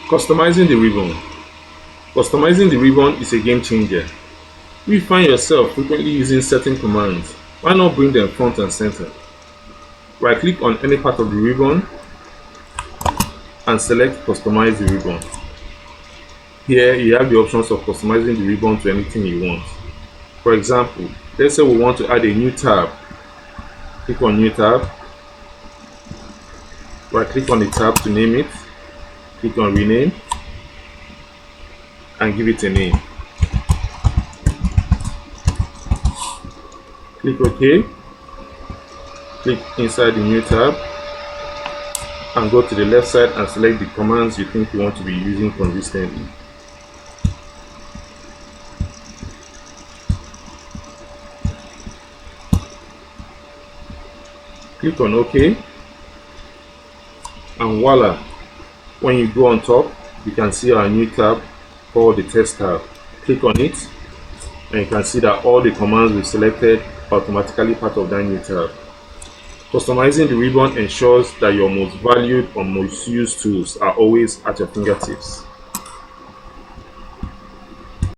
Customizing the ribbon. Customizing the ribbon is a game changer. If you find yourself frequently using certain commands, why not bring them front and center? Right click on any part of the ribbon and select Customize the ribbon. Here you have the options of customizing the ribbon to anything you want. For example, let's say we want to add a new tab. Click on New tab. Right click on the tab to name it. Click on Rename and give it a name. Click OK. Click inside the new tab and go to the left side and select the commands you think you want to be using consistently. Click on OK, and voila, when you go on top you can see our new tab called the Test tab. Click on it and you can see that all the commands we selected are automatically part of that new tab. Customizing the ribbon ensures that your most valued or most used tools are always at your fingertips.